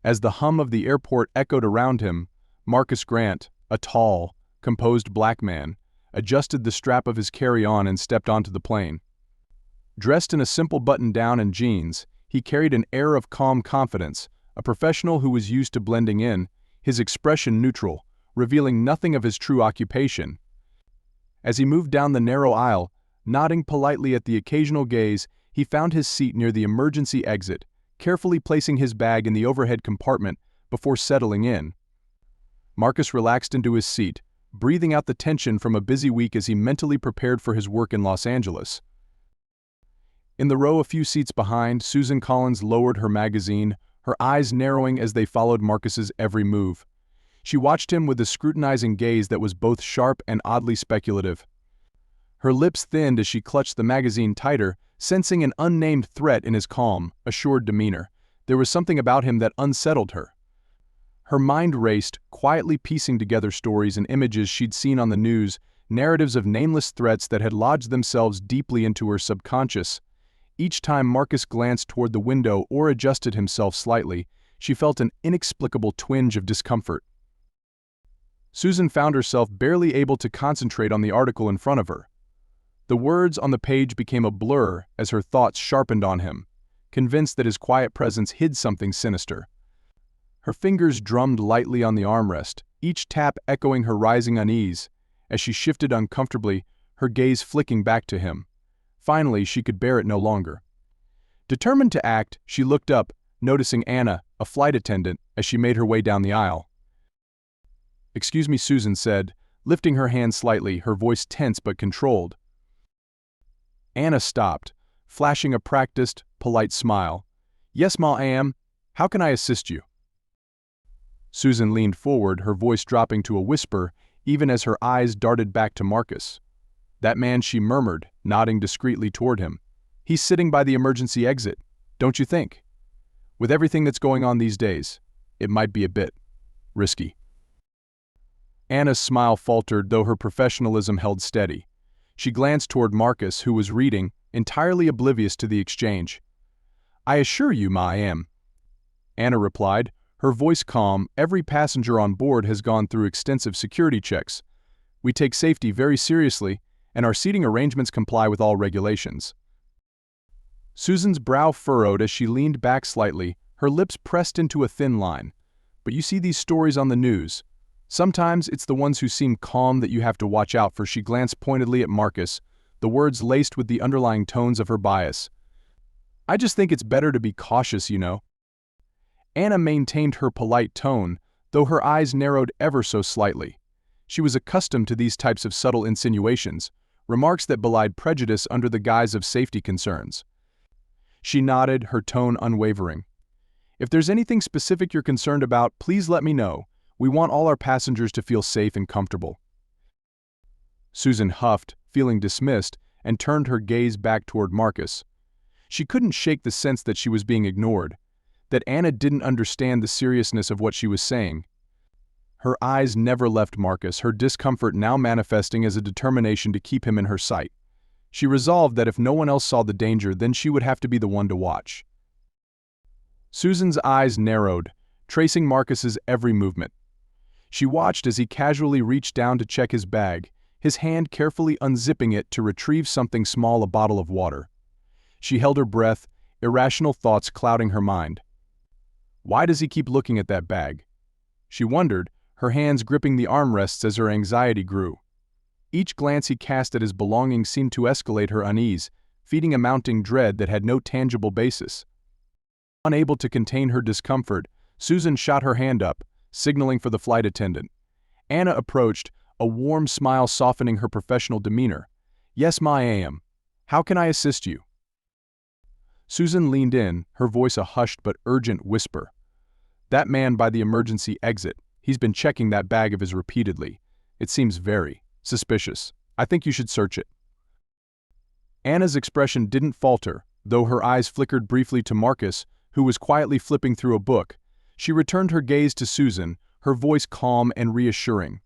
As the hum of the airport echoed around him, Marcus Grant, a tall, composed black man, adjusted the strap of his carry-on and stepped onto the plane. Dressed in a simple button-down and jeans, he carried an air of calm confidence, a professional who was used to blending in, his expression neutral, revealing nothing of his true occupation. As he moved down the narrow aisle, nodding politely at the occasional gaze, he found his seat near the emergency exit, carefully placing his bag in the overhead compartment before settling in. Marcus relaxed into his seat, breathing out the tension from a busy week as he mentally prepared for his work in Los Angeles. In the row a few seats behind, Susan Collins lowered her magazine, her eyes narrowing as they followed Marcus's every move. She watched him with a scrutinizing gaze that was both sharp and oddly speculative. Her lips thinned as she clutched the magazine tighter, sensing an unnamed threat in his calm, assured demeanor. There was something about him that unsettled her. Her mind raced, quietly piecing together stories and images she'd seen on the news, narratives of nameless threats that had lodged themselves deeply into her subconscious. Each time Marcus glanced toward the window or adjusted himself slightly, she felt an inexplicable twinge of discomfort. Susan found herself barely able to concentrate on the article in front of her. The words on the page became a blur as her thoughts sharpened on him, convinced that his quiet presence hid something sinister. Her fingers drummed lightly on the armrest, each tap echoing her rising unease. As she shifted uncomfortably, her gaze flicking back to him. Finally, she could bear it no longer. Determined to act, she looked up, noticing Anna, a flight attendant, as she made her way down the aisle. "Excuse me," Susan said, lifting her hand slightly, her voice tense but controlled. Anna stopped, flashing a practiced, polite smile. "Yes, ma'am. How can I assist you?" Susan leaned forward, her voice dropping to a whisper, even as her eyes darted back to Marcus. "That man," she murmured, nodding discreetly toward him. "He's sitting by the emergency exit, don't you think? With everything that's going on these days, it might be a bit risky." Anna's smile faltered, though her professionalism held steady. She glanced toward Marcus, who was reading, entirely oblivious to the exchange. "I assure you, ma'am," Anna replied, her voice calm. "Every passenger on board has gone through extensive security checks. We take safety very seriously, and our seating arrangements comply with all regulations." Susan's brow furrowed as she leaned back slightly, her lips pressed into a thin line. "But you see these stories on the news. Sometimes it's the ones who seem calm that you have to watch out for." She glanced pointedly at Marcus, the words laced with the underlying tones of her bias. "I just think it's better to be cautious, you know." Anna maintained her polite tone, though her eyes narrowed ever so slightly. She was accustomed to these types of subtle insinuations, remarks that belied prejudice under the guise of safety concerns. She nodded, her tone unwavering. "If there's anything specific you're concerned about, please let me know. We want all our passengers to feel safe and comfortable." Susan huffed, feeling dismissed, and turned her gaze back toward Marcus. She couldn't shake the sense that she was being ignored, that Anna didn't understand the seriousness of what she was saying. Her eyes never left Marcus, her discomfort now manifesting as a determination to keep him in her sight. She resolved that if no one else saw the danger, then she would have to be the one to watch. Susan's eyes narrowed, tracing Marcus's every movement. She watched as he casually reached down to check his bag, his hand carefully unzipping it to retrieve something small, a bottle of water. She held her breath, irrational thoughts clouding her mind. Why does he keep looking at that bag? She wondered, her hands gripping the armrests as her anxiety grew. Each glance he cast at his belongings seemed to escalate her unease, feeding a mounting dread that had no tangible basis. Unable to contain her discomfort, Susan shot her hand up, signaling for the flight attendant. Anna approached, a warm smile softening her professional demeanor. "Yes, ma'am. How can I assist you?" Susan leaned in, her voice a hushed but urgent whisper. "That man by the emergency exit, he's been checking that bag of his repeatedly. It seems very suspicious. I think you should search it." Anna's expression didn't falter, though her eyes flickered briefly to Marcus, who was quietly flipping through a book. She returned her gaze to Susan, her voice calm and reassuring.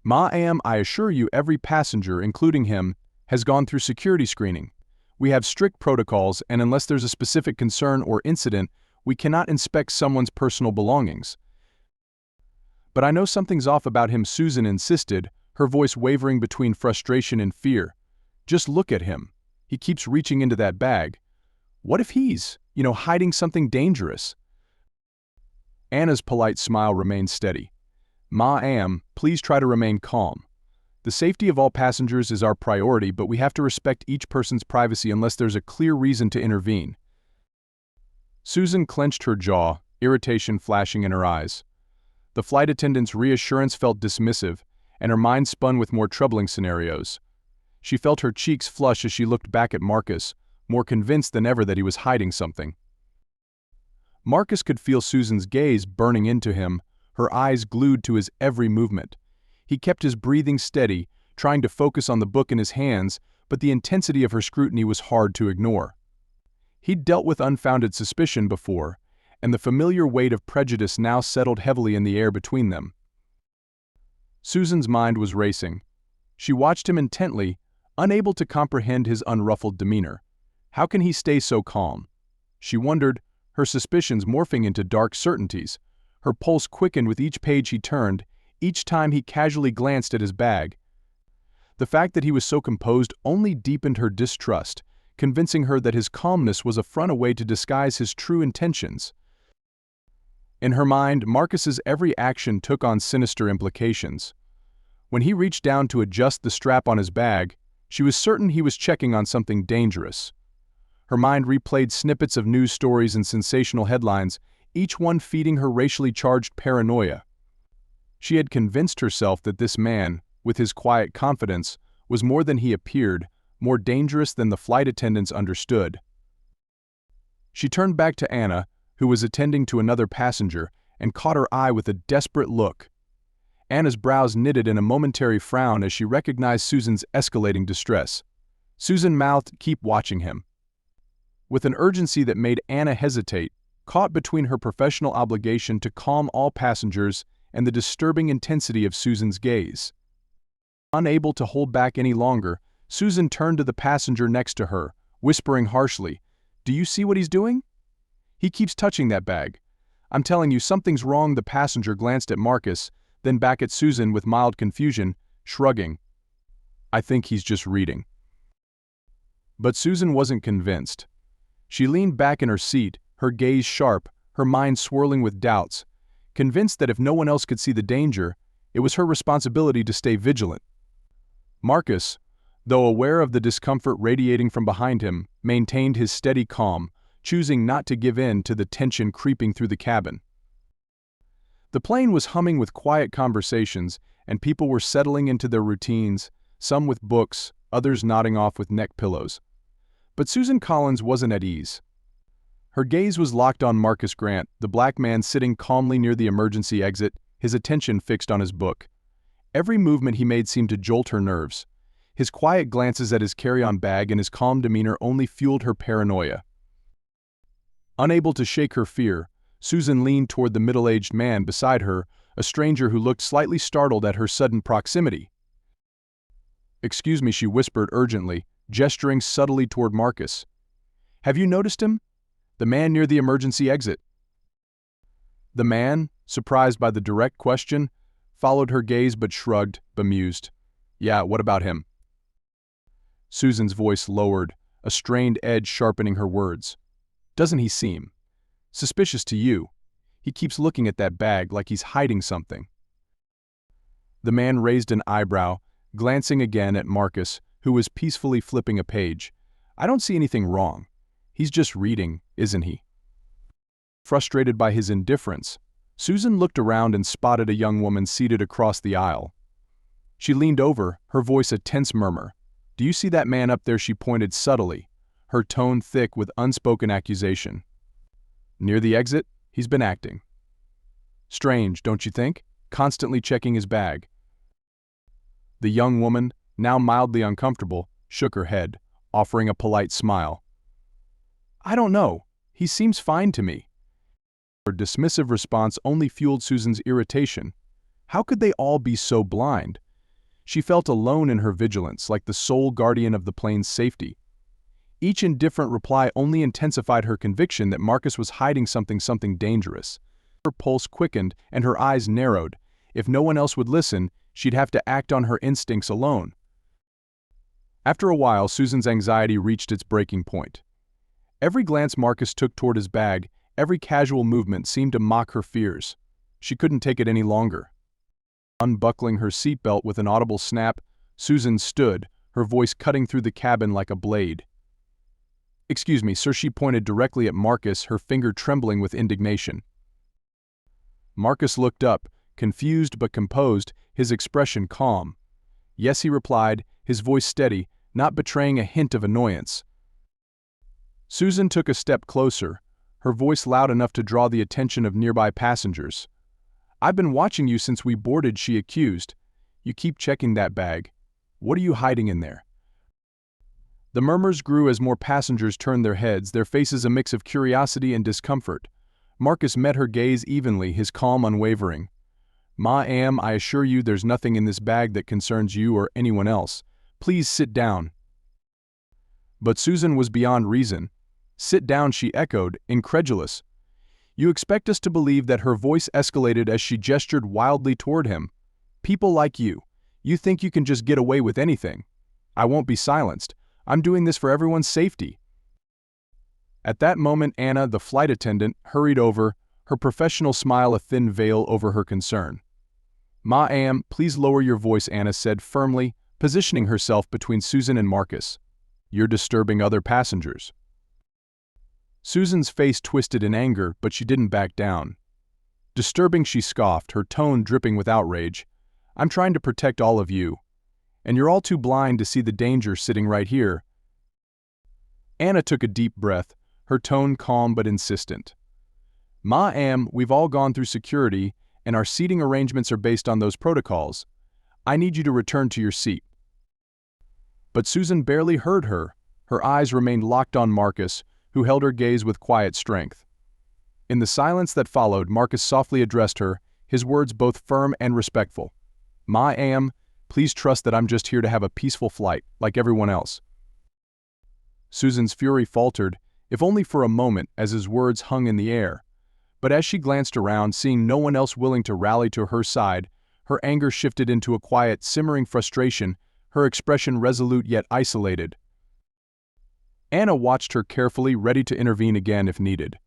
"Ma'am, I assure you every passenger, including him, has gone through security screening. We have strict protocols, and unless there's a specific concern or incident, We cannot inspect someone's personal belongings. But I know something's off about him, Susan insisted, her voice wavering between frustration and fear. Just look at him. He keeps reaching into that bag. What if he's, hiding something dangerous? Anna's polite smile remained steady. Please try to remain calm. The safety of all passengers is our priority, but we have to respect each person's privacy unless there's a clear reason to intervene. Susan clenched her jaw, irritation flashing in her eyes. The flight attendant's reassurance felt dismissive, and her mind spun with more troubling scenarios. She felt her cheeks flush as she looked back at Marcus, more convinced than ever that he was hiding something. Marcus could feel Susan's gaze burning into him, her eyes glued to his every movement. He kept his breathing steady, trying to focus on the book in his hands, but the intensity of her scrutiny was hard to ignore. He'd dealt with unfounded suspicion before, and the familiar weight of prejudice now settled heavily in the air between them. Susan's mind was racing. She watched him intently, unable to comprehend his unruffled demeanor. How can he stay so calm? She wondered, her suspicions morphing into dark certainties. Her pulse quickened with each page he turned, each time he casually glanced at his bag. The fact that he was so composed only deepened her distrust, convincing her that his calmness was a front, a way to disguise his true intentions. In her mind, Marcus's every action took on sinister implications. When he reached down to adjust the strap on his bag, she was certain he was checking on something dangerous. Her mind replayed snippets of news stories and sensational headlines, each one feeding her racially charged paranoia. She had convinced herself that this man, with his quiet confidence, was more than he appeared, more dangerous than the flight attendants understood. She turned back to Anna, who was attending to another passenger, and caught her eye with a desperate look. Anna's brows knitted in a momentary frown as she recognized Susan's escalating distress. Susan mouthed, "Keep watching him." With an urgency that made Anna hesitate, caught between her professional obligation to calm all passengers and the disturbing intensity of Susan's gaze. Unable to hold back any longer, Susan turned to the passenger next to her, whispering harshly, "Do you see what he's doing? He keeps touching that bag. I'm telling you, something's wrong." The passenger glanced at Marcus, then back at Susan with mild confusion, shrugging. "I think he's just reading." But Susan wasn't convinced. She leaned back in her seat, her gaze sharp, her mind swirling with doubts, convinced that if no one else could see the danger, it was her responsibility to stay vigilant. Marcus, though aware of the discomfort radiating from behind him, maintained his steady calm, choosing not to give in to the tension creeping through the cabin. The plane was humming with quiet conversations, and people were settling into their routines, some with books, others nodding off with neck pillows. But Susan Collins wasn't at ease. Her gaze was locked on Marcus Grant, the black man sitting calmly near the emergency exit, his attention fixed on his book. Every movement he made seemed to jolt her nerves. His quiet glances at his carry-on bag and his calm demeanor only fueled her paranoia. Unable to shake her fear, Susan leaned toward the middle-aged man beside her, a stranger who looked slightly startled at her sudden proximity. "Excuse me," she whispered urgently, gesturing subtly toward Marcus. "Have you noticed him? The man near the emergency exit." The man, surprised by the direct question, followed her gaze but shrugged, bemused. "Yeah, what about him?" Susan's voice lowered, a strained edge sharpening her words. "Doesn't he seem suspicious to you? He keeps looking at that bag like he's hiding something." The man raised an eyebrow, glancing again at Marcus, who was peacefully flipping a page. "I don't see anything wrong. He's just reading, isn't he?" Frustrated by his indifference, Susan looked around and spotted a young woman seated across the aisle. She leaned over, her voice a tense murmur. "Do you see that man up there?" She pointed subtly, her tone thick with unspoken accusation. "Near the exit? He's been acting strange, don't you think? Constantly checking his bag." The young woman, now mildly uncomfortable, shook her head, offering a polite smile. "I don't know. He seems fine to me." Her dismissive response only fueled Susan's irritation. How could they all be so blind? She felt alone in her vigilance, like the sole guardian of the plane's safety. Each indifferent reply only intensified her conviction that Marcus was hiding something dangerous. Her pulse quickened and her eyes narrowed. If no one else would listen, she'd have to act on her instincts alone. After a while, Susan's anxiety reached its breaking point. Every glance Marcus took toward his bag, every casual movement seemed to mock her fears. She couldn't take it any longer. Unbuckling her seatbelt with an audible snap, Susan stood, her voice cutting through the cabin like a blade. "Excuse me, sir," she pointed directly at Marcus, her finger trembling with indignation. Marcus looked up, confused but composed, his expression calm. "Yes," he replied, his voice steady, not betraying a hint of annoyance. Susan took a step closer, her voice loud enough to draw the attention of nearby passengers. "I've been watching you since we boarded," she accused. "You keep checking that bag. What are you hiding in there?" The murmurs grew as more passengers turned their heads, their faces a mix of curiosity and discomfort. Marcus met her gaze evenly, his calm unwavering. "Ma'am, I assure you there's nothing in this bag that concerns you or anyone else. Please sit down." But Susan was beyond reason. "Sit down," she echoed, incredulous. "You expect us to believe?" That her voice escalated as she gestured wildly toward him. "People like you think you can just get away with anything. I won't be silenced. I'm doing this for everyone's safety." At that moment, Anna, the flight attendant, hurried over, her professional smile a thin veil over her concern. "Ma'am, please lower your voice," Anna said firmly, positioning herself between Susan and Marcus. "You're disturbing other passengers." Susan's face twisted in anger, but she didn't back down. "Disturbing?" she scoffed, her tone dripping with outrage. "I'm trying to protect all of you. And you're all too blind to see the danger sitting right here." Anna took a deep breath, her tone calm but insistent. "Ma'am, we've all gone through security, and our seating arrangements are based on those protocols. I need you to return to your seat." But Susan barely heard her. Her eyes remained locked on Marcus, who held her gaze with quiet strength. In the silence that followed, Marcus softly addressed her, his words both firm and respectful. "Ma'am, please trust that I'm just here to have a peaceful flight, like everyone else." Susan's fury faltered, if only for a moment, as his words hung in the air. But as she glanced around, seeing no one else willing to rally to her side, her anger shifted into a quiet, simmering frustration, her expression resolute yet isolated. Anna watched her carefully, ready to intervene again if needed.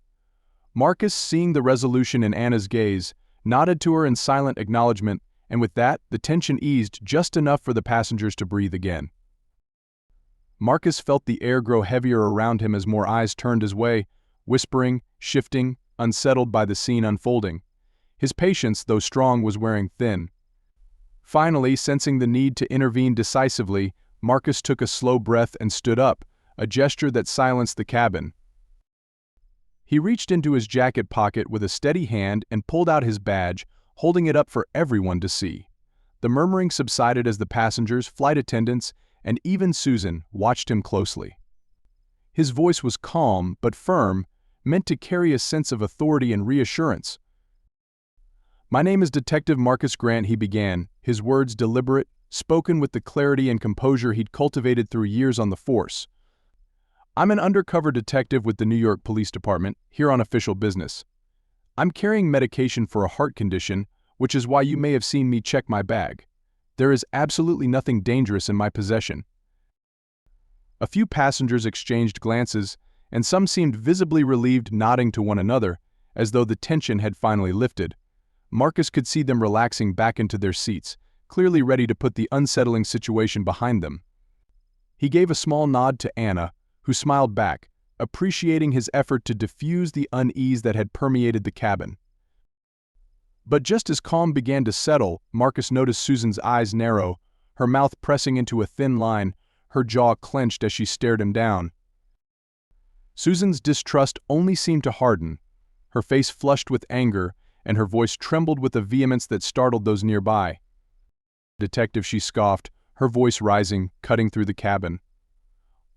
Marcus, seeing the resolution in Anna's gaze, nodded to her in silent acknowledgement, and with that, the tension eased just enough for the passengers to breathe again. Marcus felt the air grow heavier around him as more eyes turned his way, whispering, shifting, unsettled by the scene unfolding. His patience, though strong, was wearing thin. Finally, sensing the need to intervene decisively, Marcus took a slow breath and stood up, a gesture that silenced the cabin. He reached into his jacket pocket with a steady hand and pulled out his badge, holding it up for everyone to see. The murmuring subsided as the passengers, flight attendants, and even Susan watched him closely. His voice was calm but firm, meant to carry a sense of authority and reassurance. "My name is Detective Marcus Grant," he began, his words deliberate, spoken with the clarity and composure he'd cultivated through years on the force. "I'm an undercover detective with the New York Police Department, here on official business. I'm carrying medication for a heart condition, which is why you may have seen me check my bag. There is absolutely nothing dangerous in my possession." A few passengers exchanged glances, and some seemed visibly relieved, nodding to one another, as though the tension had finally lifted. Marcus could see them relaxing back into their seats, clearly ready to put the unsettling situation behind them. He gave a small nod to Anna, who smiled back, appreciating his effort to diffuse the unease that had permeated the cabin. But just as calm began to settle, Marcus noticed Susan's eyes narrow, her mouth pressing into a thin line, her jaw clenched as she stared him down. Susan's distrust only seemed to harden. Her face flushed with anger, and her voice trembled with a vehemence that startled those nearby. "Detective," she scoffed, her voice rising, cutting through the cabin.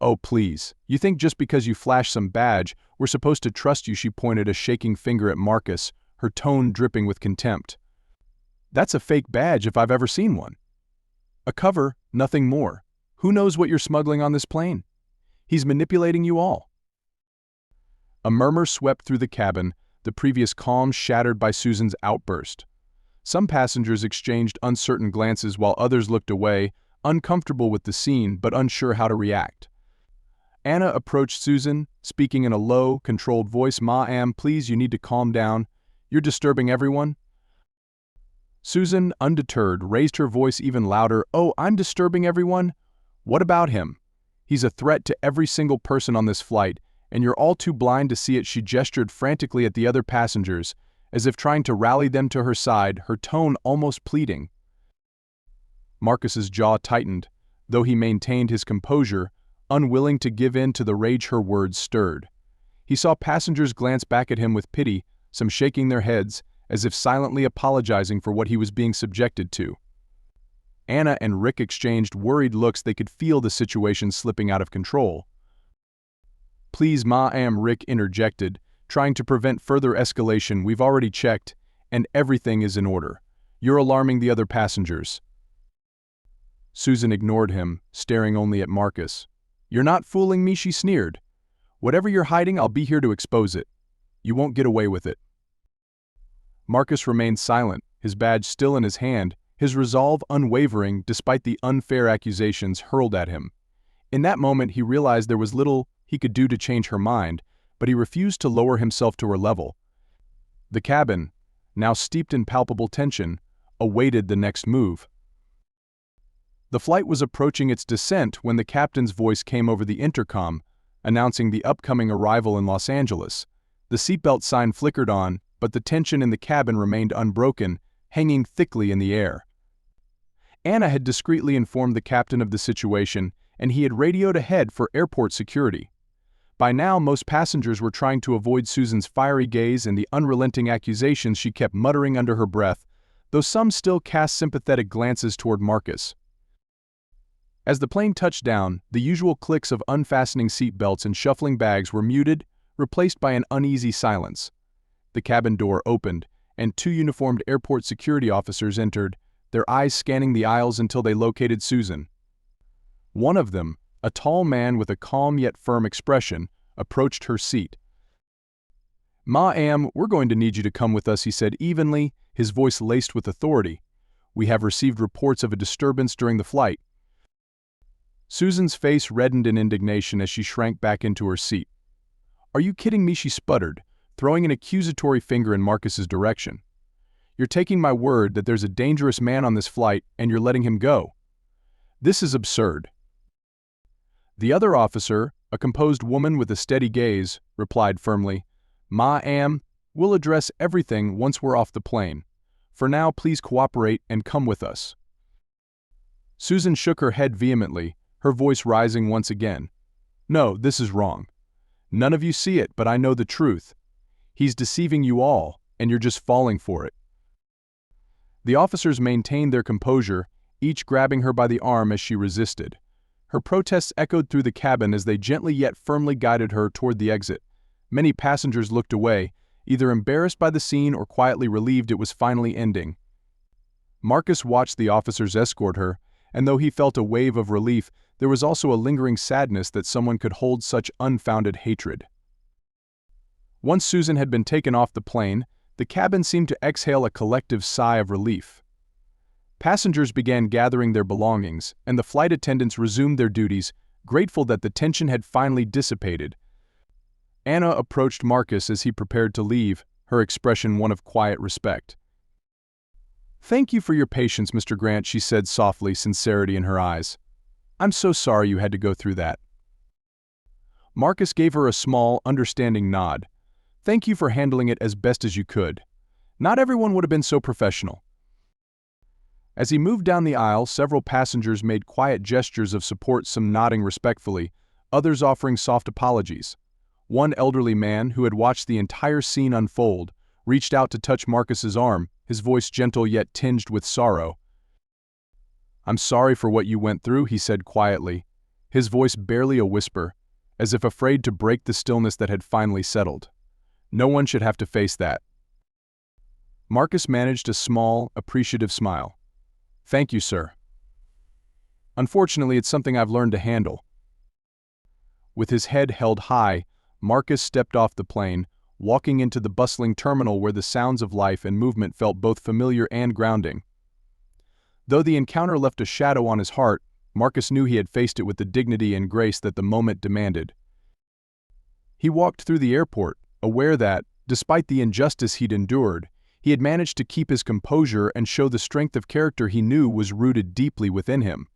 "Oh, please, you think just because you flash some badge, we're supposed to trust you?" She pointed a shaking finger at Marcus, her tone dripping with contempt. "That's a fake badge if I've ever seen one. A cover, nothing more. Who knows what you're smuggling on this plane? He's manipulating you all." A murmur swept through the cabin, the previous calm shattered by Susan's outburst. Some passengers exchanged uncertain glances while others looked away, uncomfortable with the scene but unsure how to react. Anna approached Susan, speaking in a low, controlled voice. "Ma'am, please, you need to calm down. You're disturbing everyone." Susan, undeterred, raised her voice even louder. "Oh, I'm disturbing everyone? What about him? He's a threat to every single person on this flight, and you're all too blind to see it." She gestured frantically at the other passengers, as if trying to rally them to her side, her tone almost pleading. Marcus's jaw tightened, though he maintained his composure, unwilling to give in to the rage her words stirred. He saw passengers glance back at him with pity, some shaking their heads, as if silently apologizing for what he was being subjected to. Anna and Rick exchanged worried looks. They could feel the situation slipping out of control. "Please, ma'am," Rick interjected, trying to prevent further escalation. "We've already checked, and everything is in order. You're alarming the other passengers." Susan ignored him, staring only at Marcus. "You're not fooling me," she sneered. "Whatever you're hiding, I'll be here to expose it. You won't get away with it." Marcus remained silent, his badge still in his hand, his resolve unwavering despite the unfair accusations hurled at him. In that moment he realized there was little he could do to change her mind, but he refused to lower himself to her level. The cabin, now steeped in palpable tension, awaited the next move. The flight was approaching its descent when the captain's voice came over the intercom, announcing the upcoming arrival in Los Angeles. The seatbelt sign flickered on, but the tension in the cabin remained unbroken, hanging thickly in the air. Anna had discreetly informed the captain of the situation, and he had radioed ahead for airport security. By now, most passengers were trying to avoid Susan's fiery gaze and the unrelenting accusations she kept muttering under her breath, though some still cast sympathetic glances toward Marcus. As the plane touched down, the usual clicks of unfastening seat belts and shuffling bags were muted, replaced by an uneasy silence. The cabin door opened, and two uniformed airport security officers entered, their eyes scanning the aisles until they located Susan. One of them, a tall man with a calm yet firm expression, approached her seat. "Ma'am, we're going to need you to come with us," he said evenly, his voice laced with authority. "We have received reports of a disturbance during the flight." Susan's face reddened in indignation as she shrank back into her seat. "Are you kidding me?" she sputtered, throwing an accusatory finger in Marcus's direction. "You're taking my word that there's a dangerous man on this flight and you're letting him go. This is absurd." The other officer, a composed woman with a steady gaze, replied firmly, "Ma'am, we'll address everything once we're off the plane. For now, please cooperate and come with us." Susan shook her head vehemently, her voice rising once again. "No, this is wrong. None of you see it, but I know the truth. He's deceiving you all, and you're just falling for it." The officers maintained their composure, each grabbing her by the arm as she resisted. Her protests echoed through the cabin as they gently yet firmly guided her toward the exit. Many passengers looked away, either embarrassed by the scene or quietly relieved it was finally ending. Marcus watched the officers escort her, and though he felt a wave of relief, there was also a lingering sadness that someone could hold such unfounded hatred. Once Susan had been taken off the plane, the cabin seemed to exhale a collective sigh of relief. Passengers began gathering their belongings, and the flight attendants resumed their duties, grateful that the tension had finally dissipated. Anna approached Marcus as he prepared to leave, her expression one of quiet respect. "Thank you for your patience, Mr. Grant," she said softly, sincerity in her eyes. "I'm so sorry you had to go through that." Marcus gave her a small, understanding nod. "Thank you for handling it as best as you could. Not everyone would have been so professional." As he moved down the aisle, several passengers made quiet gestures of support, some nodding respectfully, others offering soft apologies. One elderly man, who had watched the entire scene unfold, reached out to touch Marcus's arm, his voice gentle yet tinged with sorrow. "I'm sorry for what you went through," he said quietly, his voice barely a whisper, as if afraid to break the stillness that had finally settled. "No one should have to face that." Marcus managed a small, appreciative smile. "Thank you, sir. Unfortunately, it's something I've learned to handle." With his head held high, Marcus stepped off the plane, walking into the bustling terminal where the sounds of life and movement felt both familiar and grounding. Though the encounter left a shadow on his heart, Marcus knew he had faced it with the dignity and grace that the moment demanded. He walked through the airport, aware that, despite the injustice he'd endured, he had managed to keep his composure and show the strength of character he knew was rooted deeply within him.